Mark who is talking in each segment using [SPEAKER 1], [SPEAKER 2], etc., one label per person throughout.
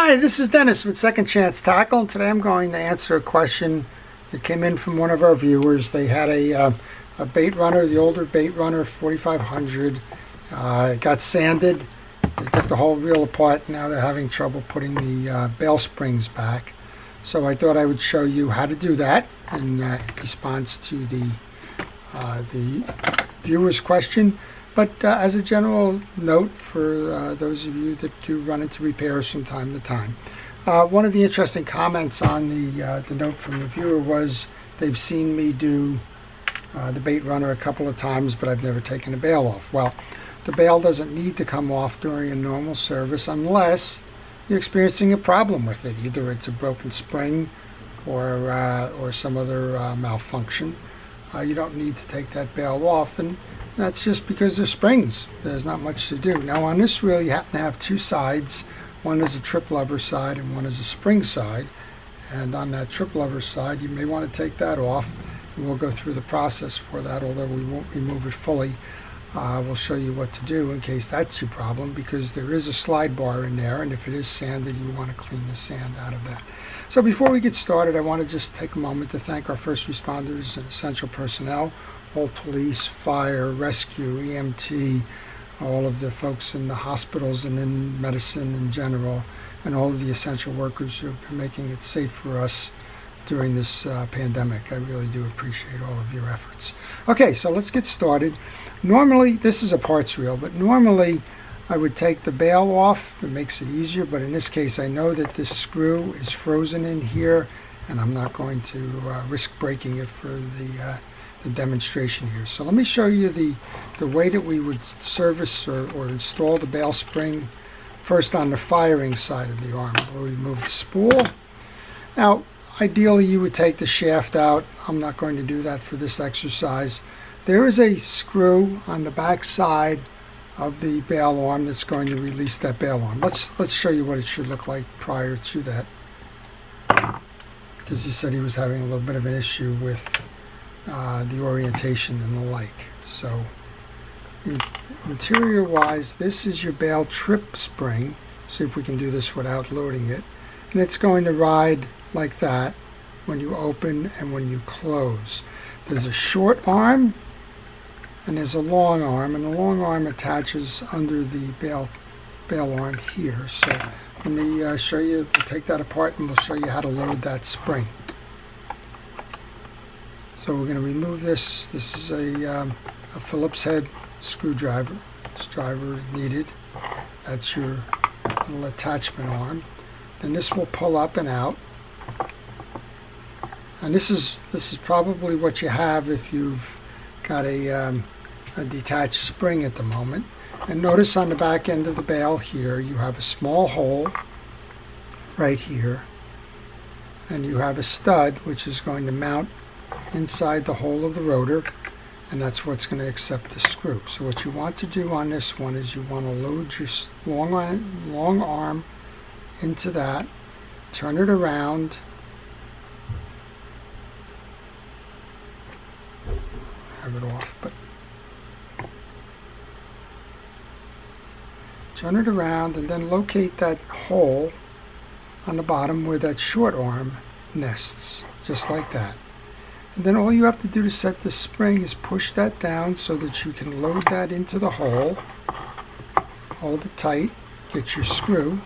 [SPEAKER 1] Hi, this is Dennis with Second Chance Tackle, and today I'm going to answer a question that came in from one of our viewers. They had a Baitrunner, the older Baitrunner 4500. It got sanded. They took the whole reel apart. Now they're having trouble putting the bail springs back. So I thought I would show you how to do that in response to the viewer's question. But as a general note for those of you that do run into repairs from time to time, one of the interesting comments on the note from the viewer was they've seen me do the Baitrunner a couple of times, but I've never taken the bail off. Well, the bail doesn't need to come off during a normal service unless you're experiencing a problem with it. Either it's a broken spring or some other malfunction. You don't need to take that bail off, and that's just because they're springs. There's not much to do. Now on this reel you happen to have two sides. One is a trip lever side and one is a spring side. And on that trip lever side you may want to take that off, and we'll go through the process for that, although we won't remove it fully. We'll show you what to do in case that's your problem, because there is a slide bar in there, and if it is sanded you want to clean the sand out of that. So before we get started, I want to just take a moment to thank our first responders and essential personnel, all police, fire, rescue, EMT, all of the folks in the hospitals and in medicine in general, and all of the essential workers who are making it safe for us during this pandemic. I really do appreciate all of your efforts. Okay, so let's get started. Normally, this is a parts reel, but normally I would take the bail off. It makes it easier, but in this case I know that this screw is frozen in here, and I'm not going to risk breaking it for the demonstration here. So let me show you the way that we would service or install the bail spring. First, on the firing side of the arm, we'll remove the spool. Now ideally you would take the shaft out. I'm not going to do that for this exercise. There is a screw on the back side of the bail arm that's going to release that bail arm. Let's show you what it should look like prior to that, because he said he was having a little bit of an issue with the orientation and the like. So interior wise, this is your bail trip spring. See if we can do this without loading it. And it's going to ride like that when you open and when you close. There's a short arm and there's a long arm, and the long arm attaches under the bail arm here. So let me show you. We'll take that apart and we'll show you how to load that spring. So we're going to remove this. This is a Phillips head screwdriver. Driver needed. That's your little attachment arm. Then this will pull up and out. And this is probably what you have if you've got a detached spring at the moment. And notice on the back end of the bail here you have a small hole right here, and you have a stud which is going to mount inside the hole of the rotor, and that's what's going to accept the screw. So what you want to do on this one is you want to load your long arm into that, turn it around, have it off, but turn it around and then locate that hole on the bottom where that short arm nests, just like that. And then all you have to do to set the spring is push that down so that you can load that into the hole, hold it tight, get your screw.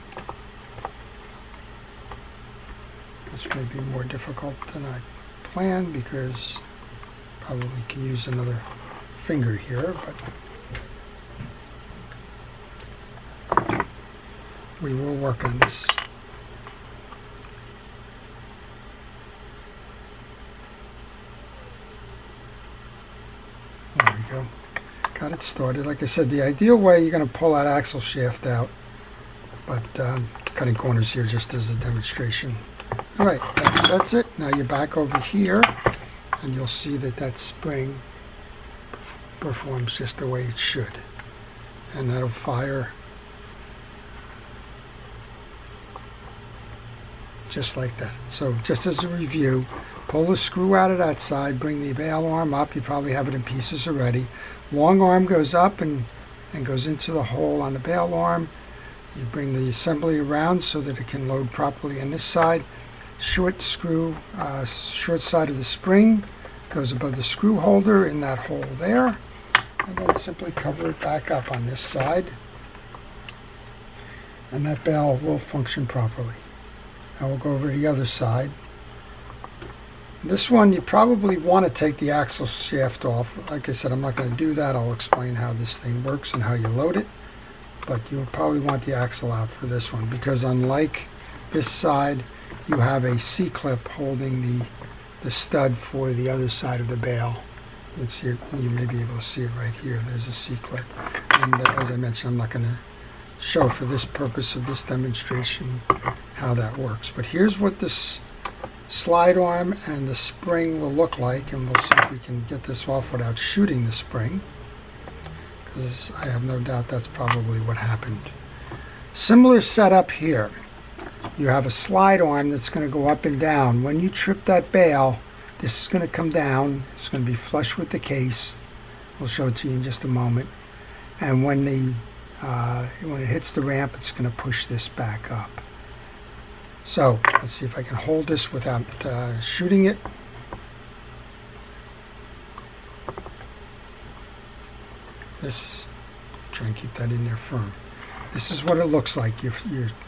[SPEAKER 1] This may be more difficult than I planned because probably can use another finger here, but we will work on this. There we go. Got it started. Like I said, the ideal way, you're going to pull that axle shaft out, but cutting corners here just as a demonstration. All right, that's it. Now you're back over here, and you'll see that that spring performs just the way it should, and that'll fire just like that. So just as a review, pull the screw out of that side, bring the bail arm up. You probably have it in pieces already. Long arm goes up and goes into the hole on the bail arm. You bring the assembly around so that it can load properly on this side. Short screw, short side of the spring goes above the screw holder in that hole there, and then simply cover it back up on this side, and that bail will function properly. Now we'll go over to the other side. This one, you probably want to take the axle shaft off. Like I said, I'm not going to do that. I'll explain how this thing works and how you load it. But you'll probably want the axle out for this one, because unlike this side, you have a C-clip holding the stud for the other side of the bail. You can see it, you may be able to see it right here. There's a C-clip. And as I mentioned, I'm not going to show for this purpose of this demonstration how that works. But here's what this slide arm and the spring will look like, and we'll see if we can get this off without shooting the spring, because I have no doubt that's probably what happened. Similar setup here. You have a slide arm that's going to go up and down. When you trip that bail, this is going to come down. It's going to be flush with the case. We'll show it to you in just a moment. And when it hits the ramp, it's going to push this back up. So let's see if I can hold this without shooting it. Try and keep that in there firm. This is what it looks like. Your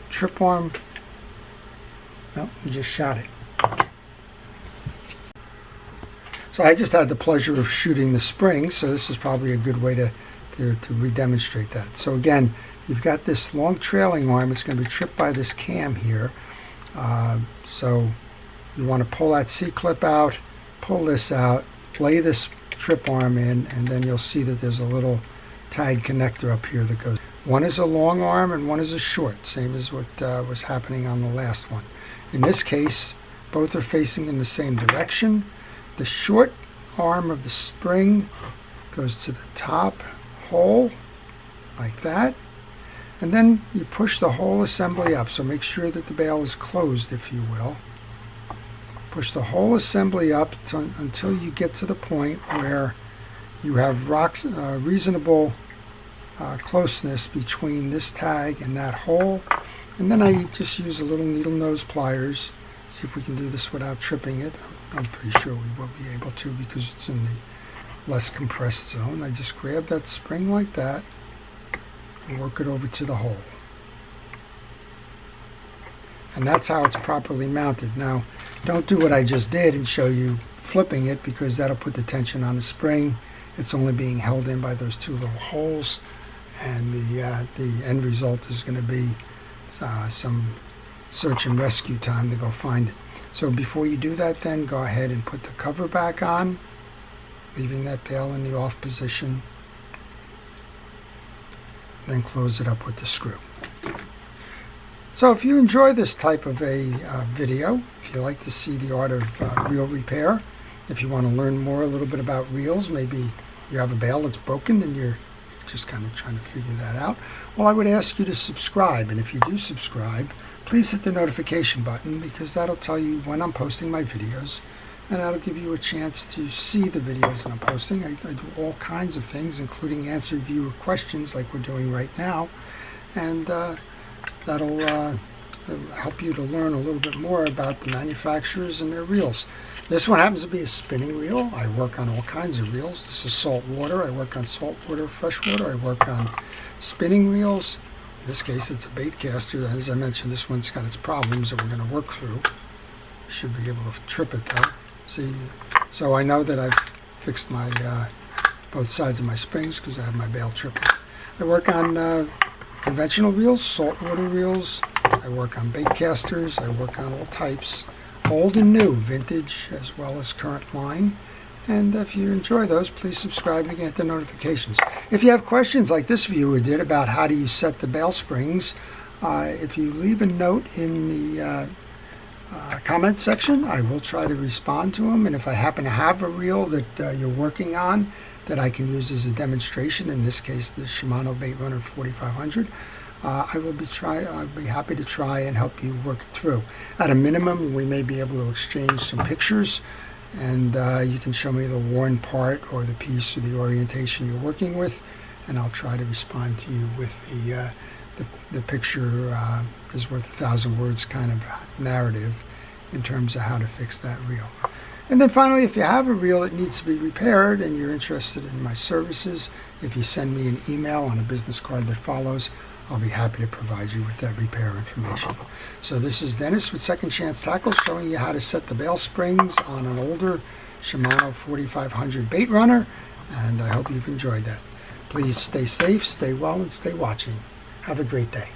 [SPEAKER 1] trip arm. No, you just shot it. So I just had the pleasure of shooting the spring, so this is probably a good way to re-demonstrate that. So again, you've got this long trailing arm. It's going to be tripped by this cam here. So you want to pull that C-clip out, pull this out, lay this trip arm in, and then you'll see that there's a little tag connector up here that goes. One is a long arm and one is a short, same as what was happening on the last one. In this case, both are facing in the same direction. The short arm of the spring goes to the top hole, like that. And then you push the whole assembly up, so make sure that the bail is closed, if you will. Push the whole assembly up until you get to the point where you have reasonable closeness between this tag and that hole. And then I just use a little needle nose pliers. See if we can do this without tripping it. I'm pretty sure we will be able to, because it's in the less compressed zone. I just grab that spring like that and work it over to the hole. And that's how it's properly mounted. Now, don't do what I just did and show you flipping it, because that'll put the tension on the spring. It's only being held in by those two little holes, and the end result is going to be some search and rescue time to go find it. So before you do that, then go ahead and put the cover back on, leaving that bail in the off position. Then close it up with the screw. So if you enjoy this type of a video, if you like to see the art of reel repair, if you want to learn more a little bit about reels, maybe you have a bail that's broken and you're just kind of trying to figure that out, well, I would ask you to subscribe. And if you do subscribe, please hit the notification button, because that'll tell you when I'm posting my videos, and that'll give you a chance to see the videos that I'm posting. I do all kinds of things, including answer viewer questions like we're doing right now, and that'll help you to learn a little bit more about the manufacturers and their reels. This one happens to be a spinning reel. I work on all kinds of reels. This is saltwater. I work on saltwater, freshwater. I work on spinning reels. In this case, it's a bait caster. As I mentioned, this one's got its problems that we're going to work through. Should be able to trip it though. See, so I know that I've fixed my both sides of my springs, because I have my bail tripping. I work on conventional reels, saltwater reels. I work on bait casters. I work on all types, old and new, vintage as well as current line. And if you enjoy those, please subscribe and get the notifications. If you have questions like this viewer did about how do you set the bail springs, if you leave a note in the comment section, I will try to respond to them. And if I happen to have a reel that you're working on that I can use as a demonstration, in this case the Shimano Baitrunner 4500, I'll be happy to try and help you work it through. At a minimum, we may be able to exchange some pictures, and you can show me the worn part or the piece or the orientation you're working with, and I'll try to respond to you with the the picture is worth 1,000 words kind of narrative in terms of how to fix that reel. And then finally, if you have a reel that needs to be repaired and you're interested in my services, if you send me an email on a business card that follows, I'll be happy to provide you with that repair information. So this is Dennis with Second Chance Tackle, showing you how to set the bail springs on an older Shimano 4500 Baitrunner, and I hope you've enjoyed that. Please stay safe, stay well, and stay watching. Have a great day.